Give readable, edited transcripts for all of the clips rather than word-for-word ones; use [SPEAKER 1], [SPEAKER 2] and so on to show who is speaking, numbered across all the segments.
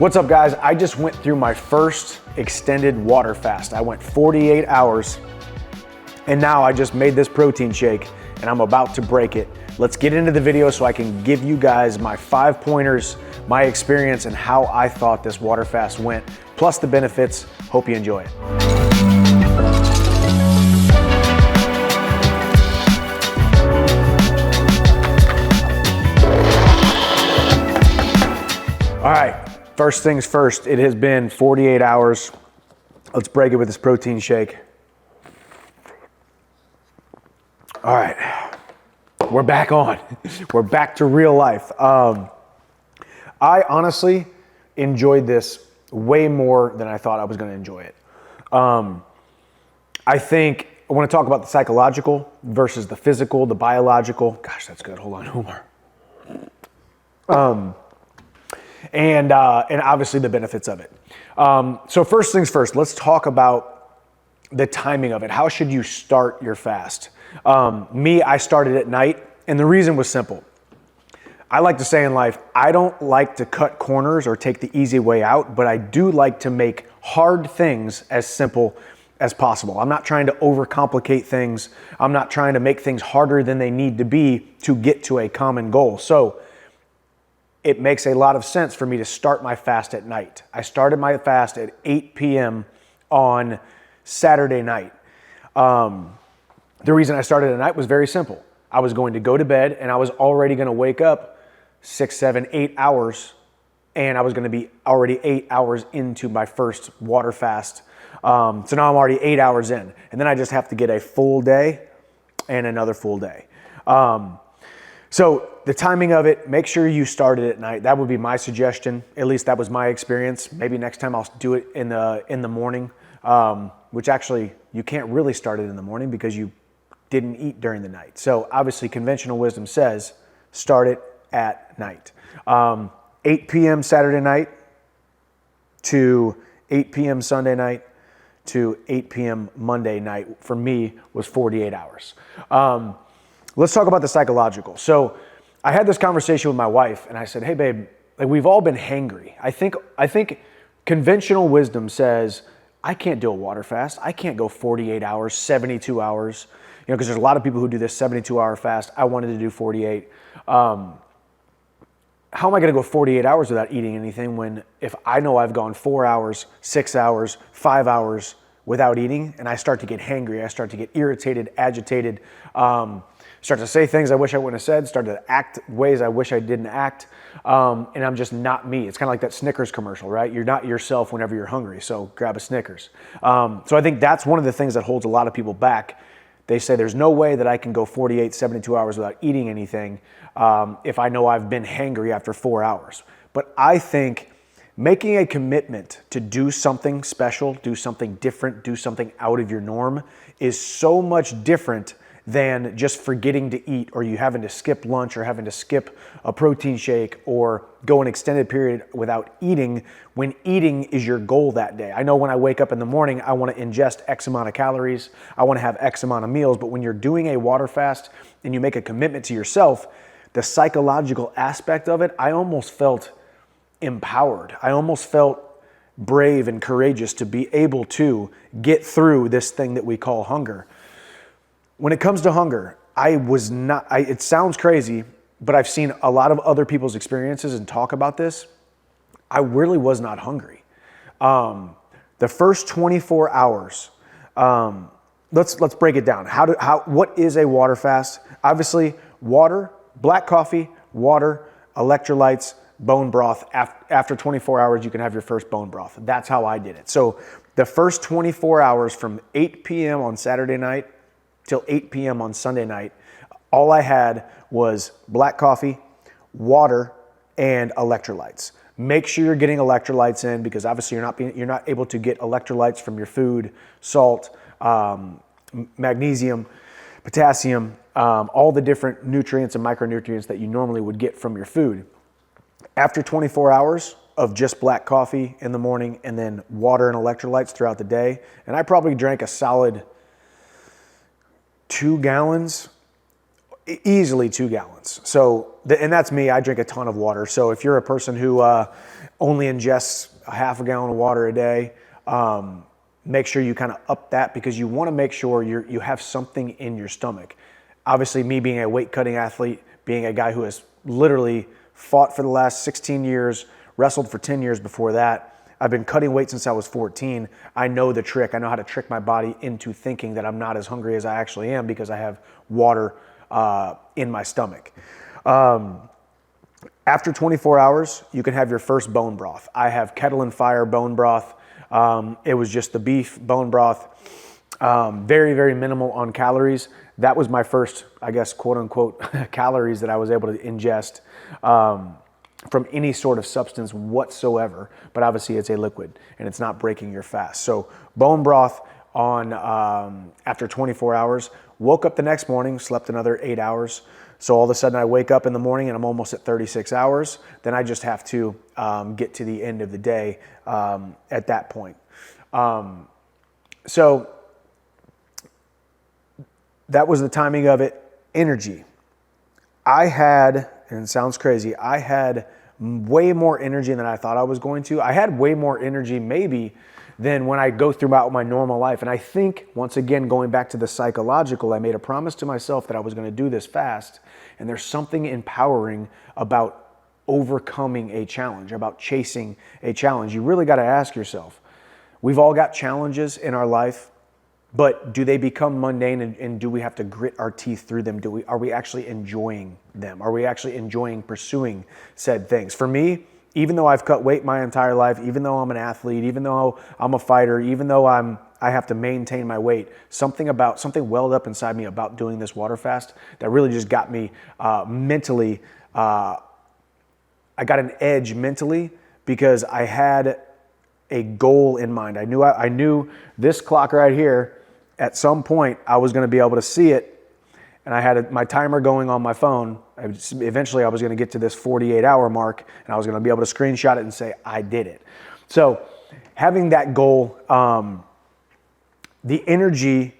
[SPEAKER 1] What's up, guys? I just went through my first extended water fast. I went 48 hours, and now I just made this protein shake, and I'm about to break it. Let's get into the video so I can give you guys my 5 pointers, my experience, and how I thought this water fast went, plus the benefits. Hope you enjoy it. All right. First things first, it has been 48 hours. Let's break it with this protein shake. All right, we're back on. We're back to real life. I honestly enjoyed this way more than I thought I was gonna enjoy it. I think I wanna talk about the psychological versus the physical, the biological. Gosh, that's good, hold on, Omar. And obviously the benefits of it. So first things first, let's talk about the timing of it. How should you start your fast? I started at night, and the reason was simple. I like to say in life, I don't like to cut corners or take the easy way out, but I do like to make hard things as simple as possible. I'm not trying to overcomplicate things. I'm not trying to make things harder than they need to be to get to a common goal. So it makes a lot of sense for me to start my fast at night. I started my fast at 8 p.m. on Saturday night. The reason I started at night was very simple. I was going to go to bed, and I was already going to wake up 6, 7, 8 hours, and I was going to be already 8 hours into my first water fast. So now I'm already 8 hours in, and then I just have to get a full day and another full day. So the timing of it, make sure you start it at night. That would be my suggestion. At least that was my experience. Maybe next time I'll do it in the morning, which actually you can't really start it in the morning because you didn't eat during the night. So obviously conventional wisdom says start it at night. 8 p.m. Saturday night to 8 p.m. Sunday night to 8 p.m. Monday night for me was 48 hours. Let's talk about the psychological. So I had this conversation with my wife, and I said, hey babe, like we've all been hangry. I think conventional wisdom says, I can't do a water fast. I can't go 48 hours, 72 hours, because there's a lot of people who do this 72-hour fast. I wanted to do 48. How am I gonna go 48 hours without eating anything when if I know I've gone 4 hours, 6 hours, 5 hours without eating, and I start to get hangry, I start to get irritated, agitated, start to say things I wish I wouldn't have said, start to act ways I wish I didn't act, and I'm just not me. It's kind of like that Snickers commercial, right? You're not yourself whenever you're hungry, so grab a Snickers. So I think that's one of the things that holds a lot of people back. They say there's no way that I can go 48, 72 hours without eating anything if I know I've been hangry after 4 hours. But I think making a commitment to do something special, do something different, do something out of your norm is so much different than just forgetting to eat, or you having to skip lunch, or having to skip a protein shake, or go an extended period without eating when eating is your goal that day. I know when I wake up in the morning, I want to ingest X amount of calories, I want to have X amount of meals, but when you're doing a water fast and you make a commitment to yourself, the psychological aspect of it, I almost felt empowered. I almost felt brave and courageous to be able to get through this thing that we call hunger. When it comes to hunger, it sounds crazy, but I've seen a lot of other people's experiences and talk about this. I really was not hungry. The first 24 hours, let's break it down. What is a water fast? Obviously, water, black coffee, water, electrolytes, bone broth. After 24 hours, you can have your first bone broth. That's how I did it. So the first 24 hours from 8 p.m. on Saturday night till 8 p.m. on Sunday night, all I had was black coffee, water, and electrolytes. Make sure you're getting electrolytes in, because obviously you're not able to get electrolytes from your food, salt, magnesium, potassium, all the different nutrients and micronutrients that you normally would get from your food. After 24 hours of just black coffee in the morning and then water and electrolytes throughout the day, and I probably drank a solid 2 gallons Easily 2 gallons. So, and that's me. I drink a ton of water. So if you're a person who only ingests a half a gallon of water a day, make sure you kind of up that, because you want to make sure you have something in your stomach. Obviously, me being a weight cutting athlete, being a guy who has literally fought for the last 16 years, wrestled for 10 years before that. I've been cutting weight since I was 14. I know the trick. I know how to trick my body into thinking that I'm not as hungry as I actually am, because I have water in my stomach. After 24 hours, you can have your first bone broth. I have Kettle and Fire bone broth. It was just the beef bone broth. Very, very minimal on calories. That was my first, I guess, quote unquote, calories that I was able to ingest from any sort of substance whatsoever. But obviously it's a liquid and it's not breaking your fast. So bone broth on after 24 hours, woke up the next morning, slept another 8 hours. So all of a sudden I wake up in the morning and I'm almost at 36 hours. Then I just have to get to the end of the day at that point. So that was the timing of it. Energy. I had, and it sounds crazy, I had way more energy than I thought I was going to. I had way more energy maybe than when I go throughout my normal life. And I think, once again, going back to the psychological, I made a promise to myself that I was going to do this fast. And there's something empowering about overcoming a challenge, about chasing a challenge. You really got to ask yourself, we've all got challenges in our life, but do they become mundane, and do we have to grit our teeth through them? Are we actually enjoying them? Are we actually enjoying pursuing said things? For me, even though I've cut weight my entire life, even though I'm an athlete, even though I'm a fighter, even though I have to maintain my weight, something welled up inside me about doing this water fast that really just got me mentally. I got an edge mentally because I had a goal in mind. I knew this clock right here. At some point, I was going to be able to see it, and I had my timer going on my phone. Eventually, I was going to get to this 48-hour mark, and I was going to be able to screenshot it and say, I did it. So having that goal, the energy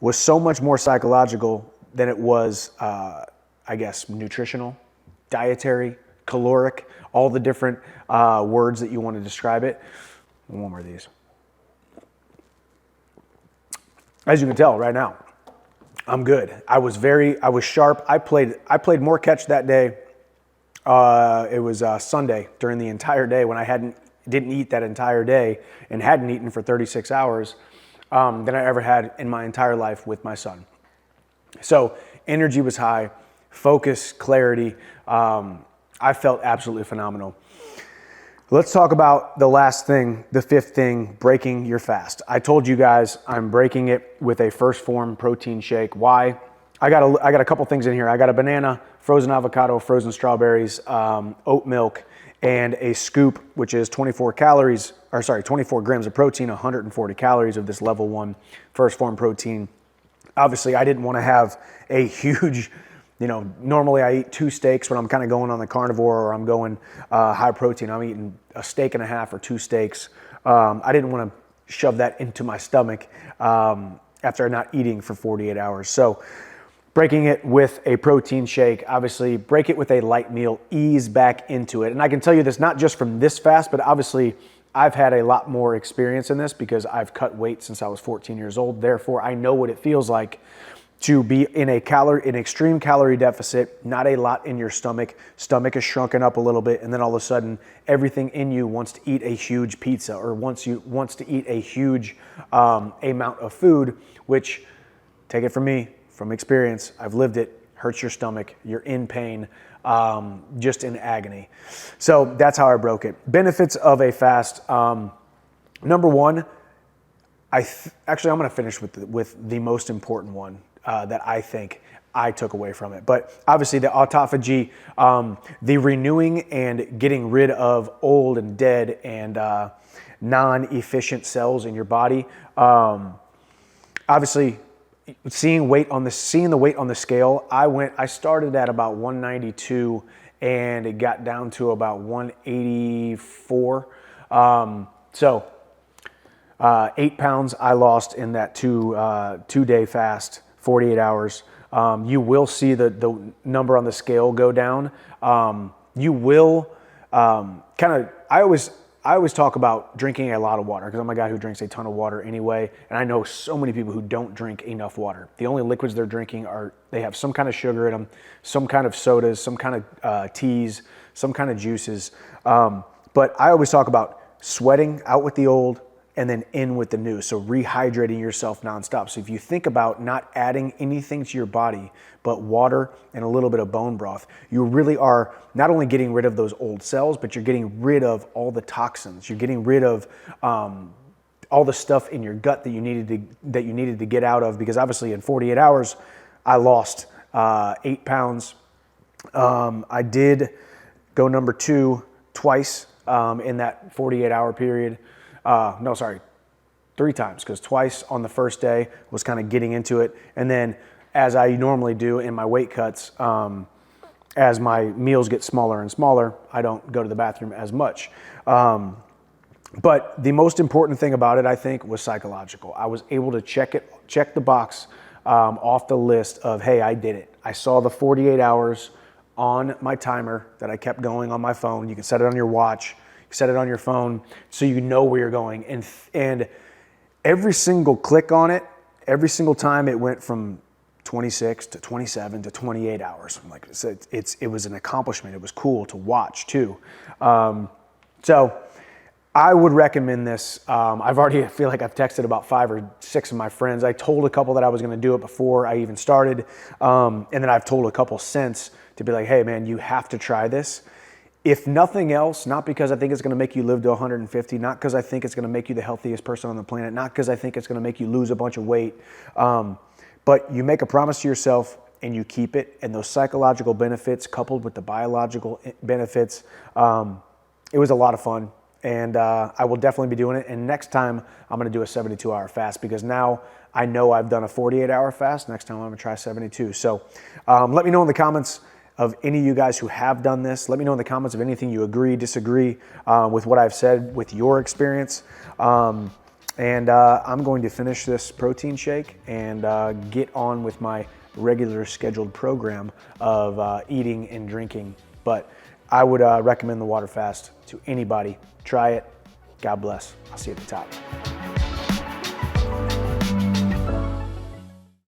[SPEAKER 1] was so much more psychological than it was, I guess, nutritional, dietary, caloric, all the different words that you want to describe it. One more of these. As you can tell right now, I'm good. I was sharp. I played more catch that day. It was Sunday during the entire day when I didn't eat that entire day and hadn't eaten for 36 hours than I ever had in my entire life with my son. So energy was high, focus, clarity. I felt absolutely phenomenal. Let's talk about the last thing, the fifth thing, breaking your fast. I told you guys I'm breaking it with a Phorm protein shake. Why? I got a couple things in here. I got a banana, frozen avocado, frozen strawberries, oat milk, and a scoop, which is 24 grams of protein, 140 calories of this level 1 Phorm protein. Obviously, I didn't want to have a huge, normally I eat 2 steaks when I'm kind of going on the carnivore or I'm going high protein. I'm eating a steak and a half or 2 steaks. I didn't want to shove that into my stomach after not eating for 48 hours. So breaking it with a protein shake, obviously break it with a light meal, ease back into it. And I can tell you this, not just from this fast, but obviously I've had a lot more experience in this because I've cut weight since I was 14 years old. Therefore, I know what it feels like to be in an extreme calorie deficit, not a lot in your stomach is shrunken up a little bit, and then all of a sudden everything in you wants to eat a huge pizza or wants to eat a huge amount of food, which, take it from me, from experience, I've lived it, hurts your stomach, you're in pain, just in agony. So that's how I broke it. Benefits of a fast. Number one, I'm going to finish with the most important one that I think I took away from it. But obviously the autophagy, the renewing and getting rid of old and dead and non-efficient cells in your body. Obviously, seeing the weight on the scale, I started at about 192 and it got down to about 184. 8 pounds I lost in that two-day fast, 48 hours. You will see the number on the scale go down. You will I always talk about drinking a lot of water because I'm a guy who drinks a ton of water anyway, and I know so many people who don't drink enough water. The only liquids they're drinking they have some kind of sugar in them, some kind of sodas, some kind of teas, some kind of juices. But I always talk about sweating out with the old and then in with the new. So rehydrating yourself nonstop. So if you think about not adding anything to your body but water and a little bit of bone broth, you really are not only getting rid of those old cells, but you're getting rid of all the toxins. You're getting rid of all the stuff in your gut that you needed to get out of, because obviously in 48 hours, I lost 8 pounds. I did go number 2 twice in that 48-hour period. No, sorry, 3 times, because twice on the first day was kind of getting into it. And then as I normally do in my weight cuts, as my meals get smaller and smaller, I don't go to the bathroom as much. But the most important thing about it, I think, was psychological. I was able to check the box off the list of, hey, I did it. I saw the 48 hours on my timer that I kept going on my phone. You can set it on your watch. Set it on your phone so you know where you're going. And every single click on it, every single time it went from 26 to 27 to 28 hours. Like I said, it was an accomplishment. It was cool to watch too. So I would recommend this. I feel like I've texted about 5 or 6 of my friends. I told a couple that I was going to do it before I even started. And then I've told a couple since to be like, hey man, you have to try this. If nothing else, not because I think it's going to make you live to 150, not because I think it's going to make you the healthiest person on the planet, not because I think it's going to make you lose a bunch of weight, but you make a promise to yourself and you keep it, and those psychological benefits coupled with the biological benefits, it was a lot of fun, and I will definitely be doing it. And next time I'm going to do a 72-hour fast, because now I know I've done a 48-hour fast. Next time I'm going to try 72. So let me know in the comments of any of you guys who have done this. Let me know in the comments of anything you agree, disagree with what I've said with your experience. I'm going to finish this protein shake and get on with my regular scheduled program of eating and drinking. But I would recommend the water fast to anybody. Try it. God bless. I'll see you at the top.